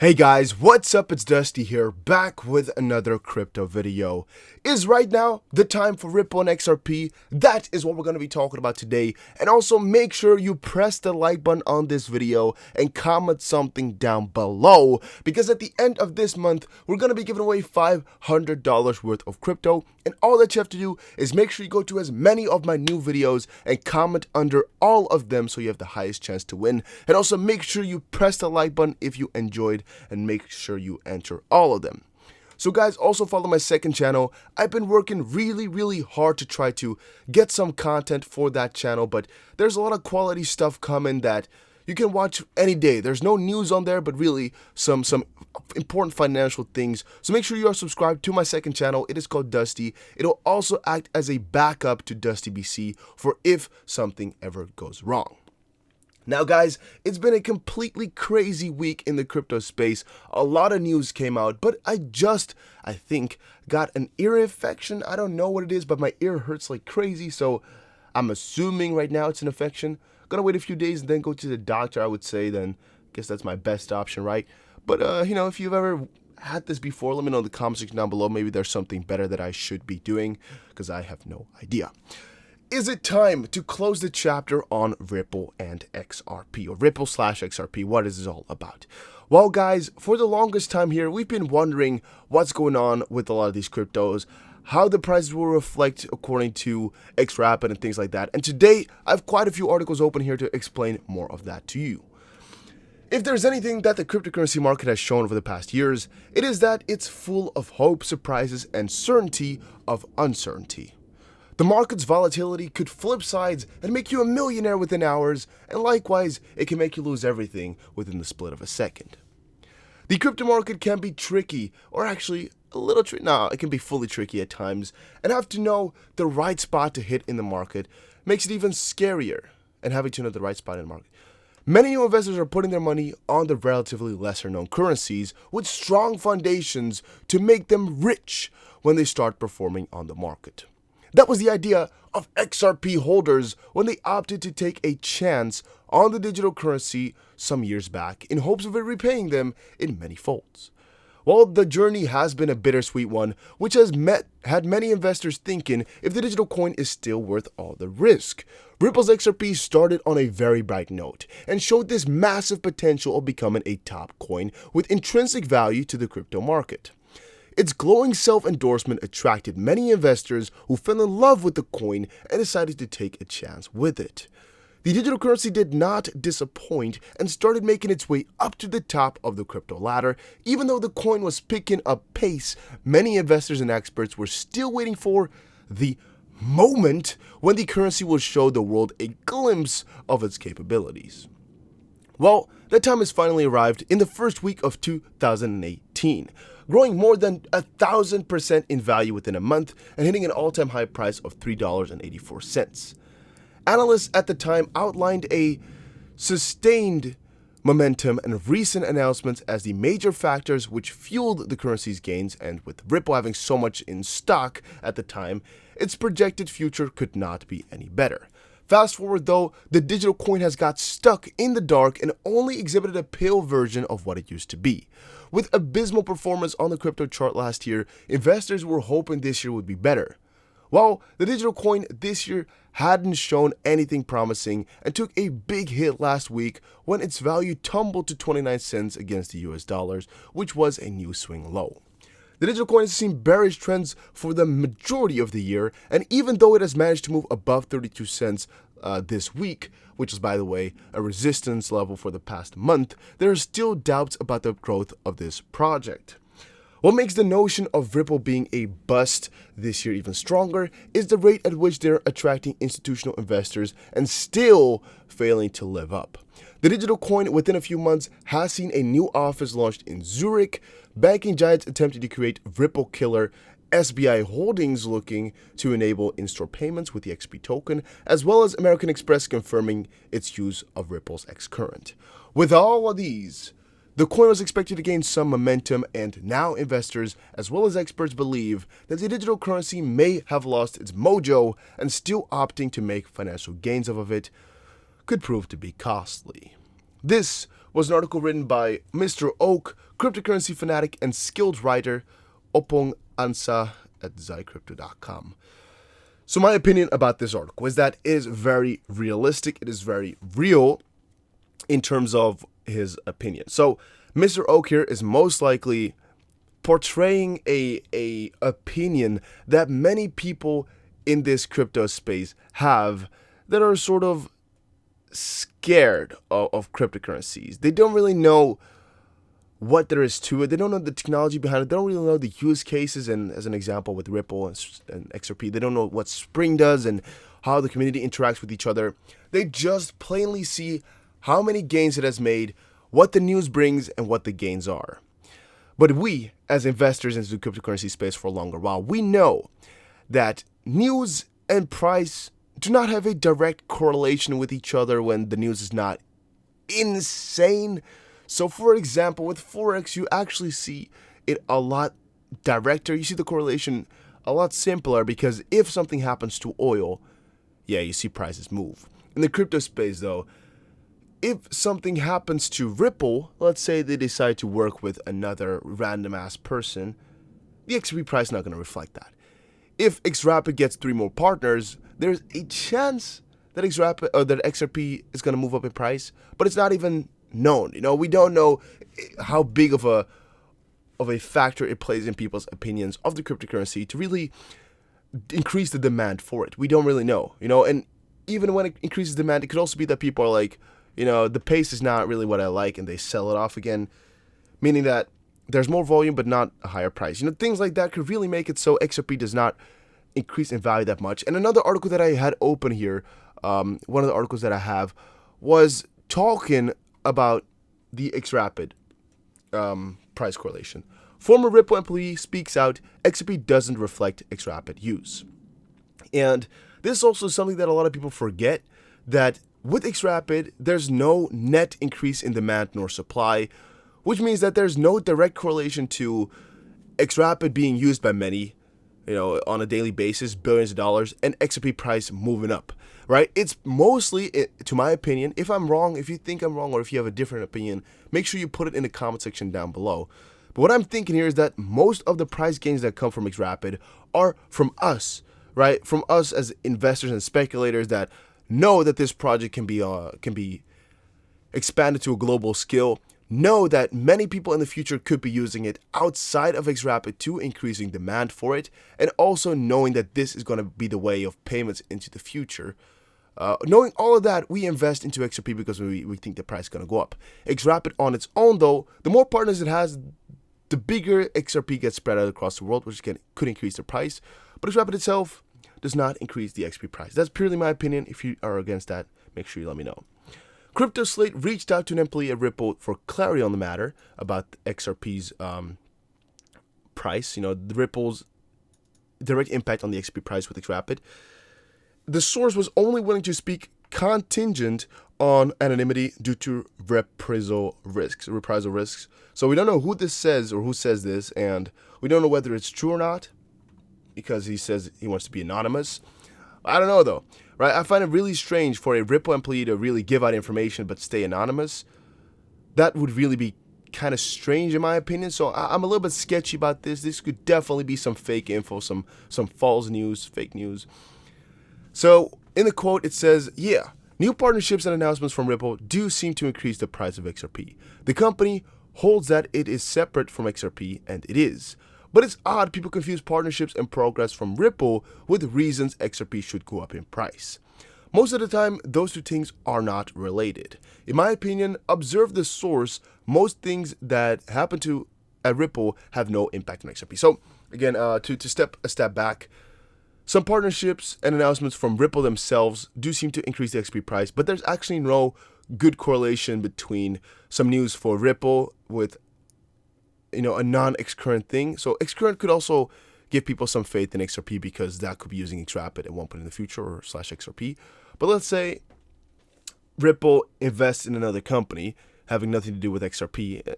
Hey guys, what's up? It's Dusty here, back with another crypto video. Is right now the time for Ripple and XRP? That is what we're going to be talking about today. And also make sure you press the like button on this video and comment something down below, because at the end of this month, we're going to be giving away $500 worth of crypto. And all that you have to do is make sure you go to as many of my new videos and comment under all of them so you have the highest chance to win. And also make sure you press the like button if you enjoyed, and make sure you enter all of them. So guys, also follow my second channel. I've been working really hard to try to get some content for that channel, but there's a lot of quality stuff coming that you can watch any day. There's no news on there, but really some important financial things. So make sure you are subscribed to my second channel. It is called Dusty. It'll also act as a backup to Dusty BC for if something ever goes wrong. Now guys, it's been a completely crazy week in the crypto space. A lot of news came out, but I think, got an ear infection. I don't know what it is, but my ear hurts like crazy, so I'm assuming right now it's an infection. Gonna wait a few days and then go to the doctor, I would say. Then I guess that's my best option, right? But if you've ever had this before, let me know in the comment section down below. Maybe there's something better that I should be doing, because I have no idea. Is it time to close the chapter on Ripple and XRP, or Ripple/XRP? What is this all about? Well guys, for the longest time here, we've been wondering what's going on with a lot of these cryptos, how the prices will reflect according to XRP and things like that. And today, I have quite a few articles open here to explain more of that to you. If there's anything that the cryptocurrency market has shown over the past years, it is that it's full of hope, surprises, and certainty of uncertainty. The market's volatility could flip sides and make you a millionaire within hours, and likewise, it can make you lose everything within the split of a second. The crypto market can be tricky, or actually a little tricky. No, it can be fully tricky at times, and have to know the right spot to hit in the market makes it even scarier, and having to know the right spot in the market. Many new investors are putting their money on the relatively lesser known currencies with strong foundations to make them rich when they start performing on the market. That was the idea of XRP holders when they opted to take a chance on the digital currency some years back in hopes of it repaying them in many folds. Well, the journey has been a bittersweet one, which has had many investors thinking if the digital coin is still worth all the risk. Ripple's XRP started on a very bright note and showed this massive potential of becoming a top coin with intrinsic value to the crypto market. Its glowing self-endorsement attracted many investors who fell in love with the coin and decided to take a chance with it. The digital currency did not disappoint and started making its way up to the top of the crypto ladder. Even though the coin was picking up pace, many investors and experts were still waiting for the moment when the currency will show the world a glimpse of its capabilities. Well, that time has finally arrived in the first week of 2018, growing more than 1,000% in value within a month and hitting an all-time high price of $3.84. Analysts at the time outlined a sustained momentum and recent announcements as the major factors which fueled the currency's gains, and with Ripple having so much in stock at the time, its projected future could not be any better. Fast forward though, the digital coin has got stuck in the dark and only exhibited a pale version of what it used to be. With abysmal performance on the crypto chart last year, investors were hoping this year would be better. Well, the digital coin this year hadn't shown anything promising and took a big hit last week when its value tumbled to 29 cents against the US dollars, which was a new swing low. The digital coin has seen bearish trends for the majority of the year, and even though it has managed to move above 32 cents this week, which is, by the way, a resistance level for the past month, there are still doubts about the growth of this project. What makes the notion of Ripple being a bust this year even stronger is the rate at which they're attracting institutional investors and still failing to live up. The digital coin within a few months has seen a new office launched in Zurich, banking giants attempting to create Ripple killer SBI Holdings looking to enable in-store payments with the XP token, as well as American Express confirming its use of Ripple's X-Current. With all of these, the coin was expected to gain some momentum, and now investors as well as experts believe that the digital currency may have lost its mojo, and still opting to make financial gains off of it could prove to be costly. This was an article written by Mr. Oak, cryptocurrency fanatic and skilled writer, Opong Ansa at zycrypto.com. So my opinion about this article is that it is very realistic. It is very real in terms of his opinion. So Mr. Oak here is most likely portraying a opinion that many people in this crypto space have, that are sort of scared of cryptocurrencies. They don't really know what there is to it. They don't know the technology behind it. They don't really know the use cases. And as an example with Ripple and XRP, they don't know what Spring does and how the community interacts with each other. They just plainly see how many gains it has made, what the news brings, and what the gains are. But we, as investors into the cryptocurrency space for a longer while, we know that news and price do not have a direct correlation with each other when the news is not insane. So for example, with Forex, you actually see it a lot directer. You see the correlation a lot simpler, because if something happens to oil, yeah, you see prices move. In the crypto space though, if something happens to Ripple, let's say they decide to work with another random ass person, the XRP price is not going to reflect that. If XRapid gets 3 more partners, there's a chance that XRP is going to move up in price, but it's not even known. You know, we don't know how big of a factor it plays in people's opinions of the cryptocurrency to really increase the demand for it. We don't really know, you know, and even when it increases demand, it could also be that people are like, you know, the pace is not really what I like, and they sell it off again, meaning that there's more volume but not a higher price. You know, things like that could really make it so XRP does not increase in value that much. And another article that I had open here, one of the articles that I have, was talking about the XRapid price correlation. Former Ripple employee speaks out, XRP doesn't reflect XRapid use. And this is also something that a lot of people forget, that with XRapid, there's no net increase in demand nor supply, which means that there's no direct correlation to XRapid being used by many, you know, on a daily basis, billions of dollars, and XRP price moving up, right? It's mostly, to my opinion, if I'm wrong, if you think I'm wrong, or if you have a different opinion, make sure you put it in the comment section down below. But what I'm thinking here is that most of the price gains that come from XRapid are from us, right? From us as investors and speculators that know that this project can be expanded to a global scale, know that many people in the future could be using it outside of XRapid to increasing demand for it, and also knowing that this is going to be the way of payments into the future. Knowing all of that, we invest into XRP because we think the price is going to go up. XRapid on its own though, the more partners it has, the bigger XRP gets spread out across the world, which could increase the price. But XRapid itself does not increase the XRP price. That's purely my opinion. If you are against that, make sure you let me know. Crypto Slate reached out to an employee at Ripple for clarity on the matter about XRP's price, you know, the Ripple's direct impact on the XRP price with XRapid. The source was only willing to speak contingent on anonymity due to reprisal risks. So we don't know who this says or who says this, and we don't know whether it's true or not, because he says he wants to be anonymous. I don't know though, right? I find it really strange for a Ripple employee to really give out information but stay anonymous. That would really be kind of strange in my opinion. So I'm a little bit sketchy about this. This could definitely be some fake info, some false news, fake news. So in the quote it says, yeah, new partnerships and announcements from Ripple do seem to increase the price of XRP. The company holds that it is separate from XRP, and it is. But it's odd people confuse partnerships and progress from Ripple with reasons XRP should go up in price. Most of the time, those two things are not related. In my opinion, observe the source. Most things that happen at Ripple have no impact on XRP. So again, to step a step back, some partnerships and announcements from Ripple themselves do seem to increase the XRP price, but there's actually no good correlation between some news for Ripple with, you know, a non-XCurrent thing. So XCurrent could also give people some faith in XRP because that could be using XRapid at one point in the future, or /XRP. But let's say Ripple invests in another company having nothing to do with XRP.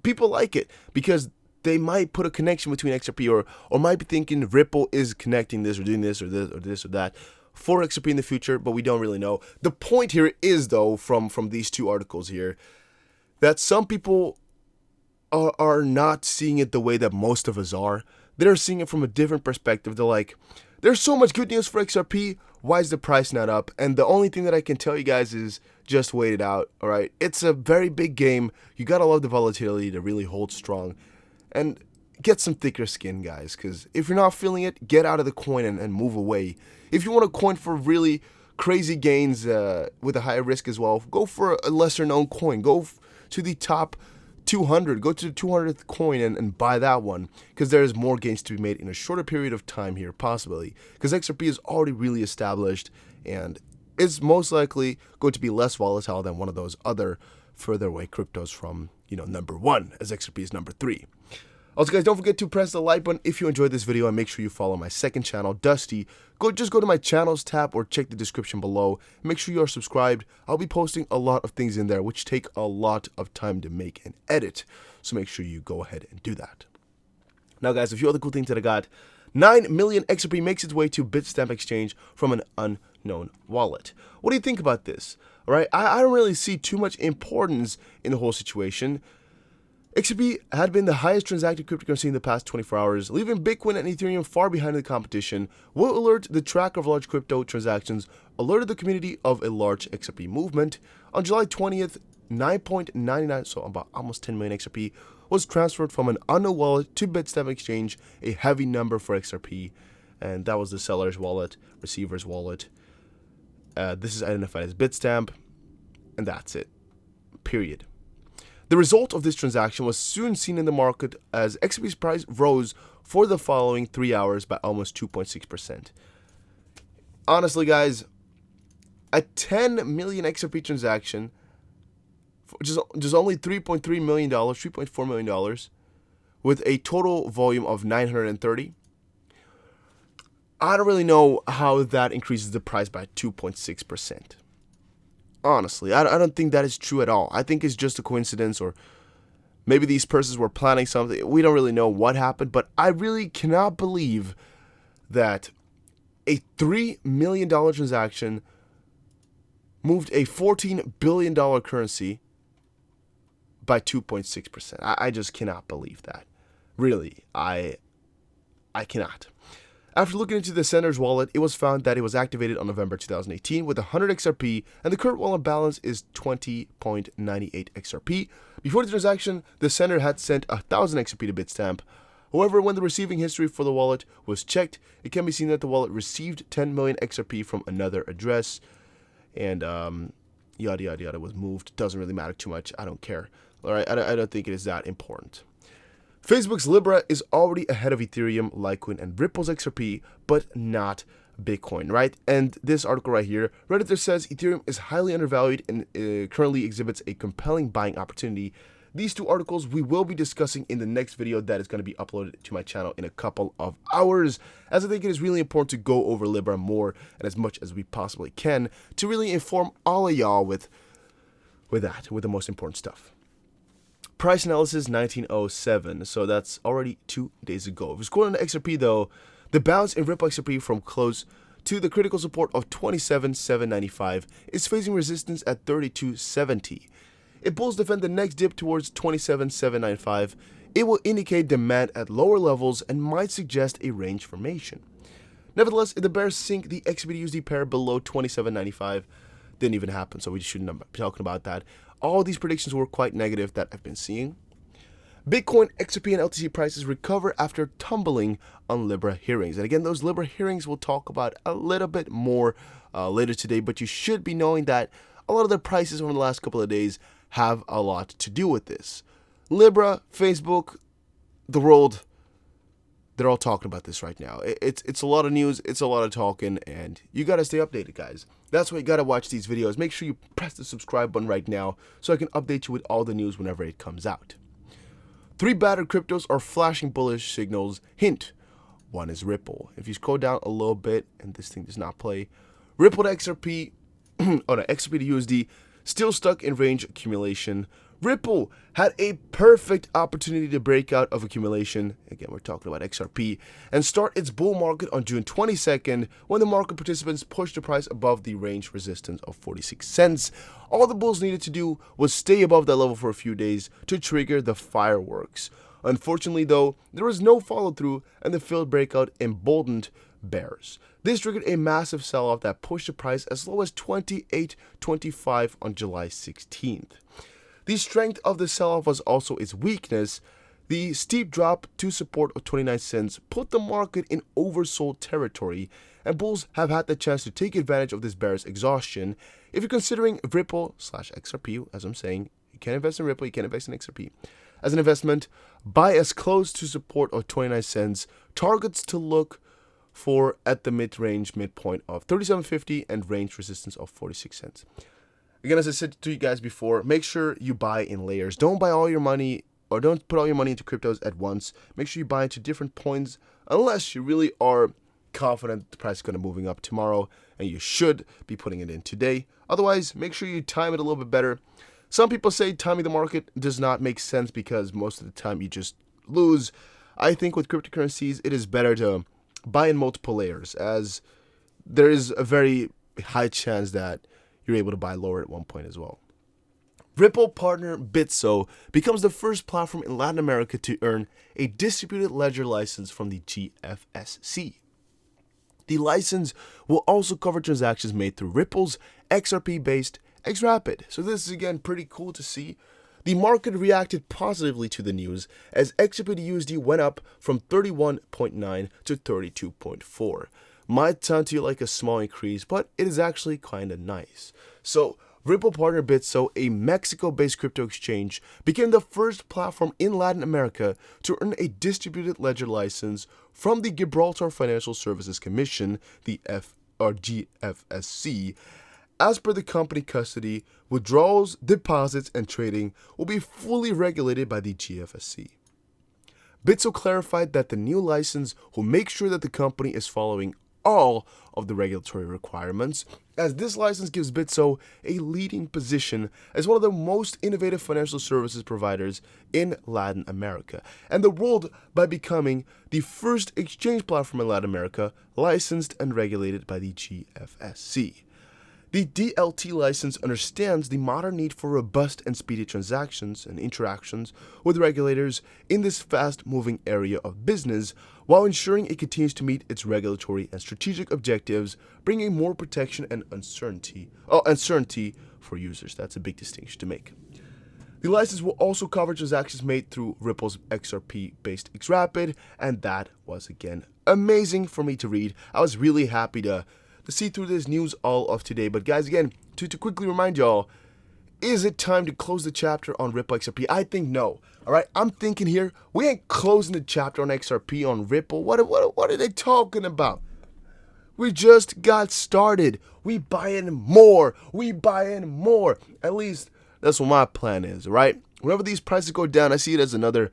People like it because they might put a connection between XRP, or might be thinking Ripple is connecting this or doing this or this or this or that. for XRP in the future, but we don't really know. The point here is, though, from these two articles here, that some people are not seeing it the way that most of us are. They're seeing it from a different perspective. They're like, there's so much good news for XRP. Why is the price not up? And the only thing that I can tell you guys is just wait it out, all right? It's a very big game. You got to love the volatility to really hold strong. And get some thicker skin, guys, because if you're not feeling it, get out of the coin and move away. If you want a coin for really crazy gains with a higher risk as well, go for a lesser known coin. Go to the top 200, go to the 200th coin and buy that one, because there's more gains to be made in a shorter period of time here, possibly, because XRP is already really established and is most likely going to be less volatile than one of those other further away cryptos from, number 1, as XRP is number 3. Also, guys, don't forget to press the like button if you enjoyed this video, and make sure you follow my second channel, Dusty. Just go to my channels tab or check the description below. Make sure you are subscribed. I'll be posting a lot of things in there which take a lot of time to make and edit, so make sure you go ahead and do that. Now, guys, a few other cool things that I got. 9 million XRP makes its way to Bitstamp exchange from an unknown wallet. What do you think about this? All right, I don't really see too much importance in the whole situation. XRP had been the highest transacted cryptocurrency in the past 24 hours, leaving Bitcoin and Ethereum far behind the competition. Will alert the tracker of large crypto transactions alerted the community of a large XRP movement. On July 20th, 9.99, so about almost 10 million XRP, was transferred from an unknown wallet to Bitstamp exchange, a heavy number for XRP, and that was the seller's wallet, receiver's wallet. This is identified as Bitstamp, and that's it. Period. The result of this transaction was soon seen in the market as XRP's price rose for the following 3 hours by almost 2.6%. Honestly, guys, a 10 million XRP transaction, just only $3.3 million, $3.4 million, with a total volume of 930. I don't really know how that increases the price by 2.6%. Honestly, I don't think that is true at all. I think it's just a coincidence, or maybe these persons were planning something. We don't really know what happened, but I really cannot believe that a $3 million transaction moved a $14 billion currency by 2.6%. I just cannot believe that. Really, I cannot. After looking into the sender's wallet, it was found that it was activated on November 2018 with 100 XRP, and the current wallet balance is 20.98 XRP. Before the transaction, the sender had sent 1,000 XRP to Bitstamp. However, when the receiving history for the wallet was checked, it can be seen that the wallet received 10 million XRP from another address, and yada yada yada was moved. Doesn't really matter too much. I don't care. All right, I don't think it is that important. Facebook's Libra is already ahead of Ethereum, Litecoin, and Ripple's XRP, but not Bitcoin, right? And this article right here, Redditor says Ethereum is highly undervalued and currently exhibits a compelling buying opportunity. These two articles we will be discussing in the next video that is going to be uploaded to my channel in a couple of hours, as I think it is really important to go over Libra more and as much as we possibly can to really inform all of y'all with the most important stuff. Price analysis 1907, so that's already 2 days ago. If we scroll on XRP though, the bounce in Ripple XRP from close to the critical support of 27,795 is facing resistance at 3270. If bulls defend the next dip towards 27,795, it will indicate demand at lower levels and might suggest a range formation. Nevertheless, if the bears sink the XRP-USD pair below 27.95, didn't even happen, so we shouldn't be talking about that. All these predictions were quite negative that I've been seeing. Bitcoin, XRP, and LTC prices recover after tumbling on Libra hearings. And again, those Libra hearings we'll talk about a little bit more later today, but you should be knowing that a lot of the prices over the last couple of days have a lot to do with this. Libra, Facebook, the world, they're all talking about this right now. It's a lot of news, it's a lot of talking, and you gotta stay updated, guys. That's why you gotta watch these videos. Make sure you press the subscribe button right now so I can update you with all the news whenever it comes out. 3 battered cryptos are flashing bullish signals. Hint, one is Ripple. If you scroll down a little bit, and this thing does not play, Ripple to XRP, XRP to USD, still stuck in range accumulation. Ripple had a perfect opportunity to break out of accumulation, again we're talking about XRP, and start its bull market on June 22nd when the market participants pushed the price above the range resistance of 46 cents. All the bulls needed to do was stay above that level for a few days to trigger the fireworks. Unfortunately though, there was no follow-through and the failed breakout emboldened bears. This triggered a massive sell-off that pushed the price as low as $28.25 on July 16th. The strength of the sell-off was also its weakness. The steep drop to support of 29 cents put the market in oversold territory, and bulls have had the chance to take advantage of this bear's exhaustion. If you're considering Ripple/XRP, as I'm saying, you can't invest in Ripple, you can't invest in XRP. As an investment, buy as close to support of 29 cents, targets to look for at the mid-range midpoint of 37.50 and range resistance of 46 cents. Again, as I said to you guys before, make sure you buy in layers. Don't buy all your money, or don't put all your money into cryptos at once. Make sure you buy into different points unless you really are confident the price is going to be moving up tomorrow, and you should be putting it in today. Otherwise, make sure you time it a little bit better. Some people say timing the market does not make sense because most of the time you just lose. I think with cryptocurrencies, it is better to buy in multiple layers, as there is a very high chance that you're able to buy lower at one point as well. Ripple partner Bitso becomes the first platform in Latin America to earn a distributed ledger license from the GFSC. The license will also cover transactions made through Ripple's XRP-based XRapid. So this is again pretty cool to see. The market reacted positively to the news as XRP USD went up from 31.9 to 32.4. Might sound to you like a small increase, but it is actually kind of nice. So, Ripple partner Bitso, a Mexico-based crypto exchange, became the first platform in Latin America to earn a distributed ledger license from the Gibraltar Financial Services Commission, the GFSC. As per the company custody, withdrawals, deposits, and trading will be fully regulated by the GFSC. Bitso clarified that the new license will make sure that the company is following all of the regulatory requirements, as this license gives Bitso a leading position as one of the most innovative financial services providers in Latin America, and the world by becoming the first exchange platform in Latin America licensed and regulated by the GFSC. The DLT license understands the modern need for robust and speedy transactions and interactions with regulators in this fast-moving area of business, while ensuring it continues to meet its regulatory and strategic objectives, bringing more protection and certainty for users. That's a big distinction to make. The license will also cover transactions made through Ripple's XRP-based XRapid, and that was, again, amazing for me to read. I was really happy to see through this news all of today. But guys, again, to quickly remind y'all, is it time to close the chapter on Ripple XRP? I think no. All right, I'm thinking here, we ain't closing the chapter on XRP on Ripple. What are they talking about? We just got started. We buying more. We buying more. At least that's what my plan is, right? Whenever these prices go down, I see it as another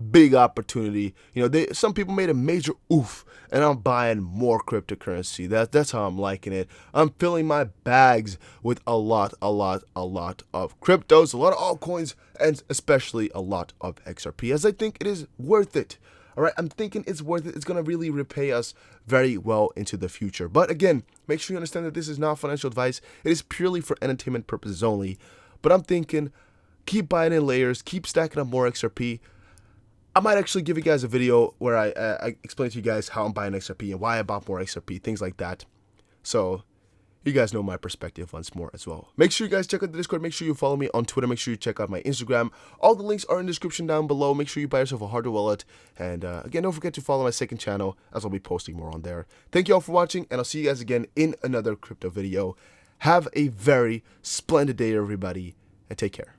big opportunity. You know, some people made a major oof, and I'm buying more cryptocurrency. That's how I'm liking it. I'm filling my bags with a lot of cryptos, a lot of altcoins, and especially a lot of XRP, as I think it is worth it. All right, I'm thinking it's worth it. It's going to really repay us very well into the future. But again, make sure you understand that this is not financial advice. It is purely for entertainment purposes only. But I'm thinking, keep buying in layers, keep stacking up more XRP. I might actually give you guys a video where I explain to you guys how I'm buying XRP and why I bought more XRP, things like that. So you guys know my perspective once more as well. Make sure you guys check out the Discord. Make sure you follow me on Twitter. Make sure you check out my Instagram. All the links are in the description down below. Make sure you buy yourself a hardware wallet. And again, don't forget to follow my second channel, as I'll be posting more on there. Thank you all for watching, and I'll see you guys again in another crypto video. Have a very splendid day, everybody, and take care.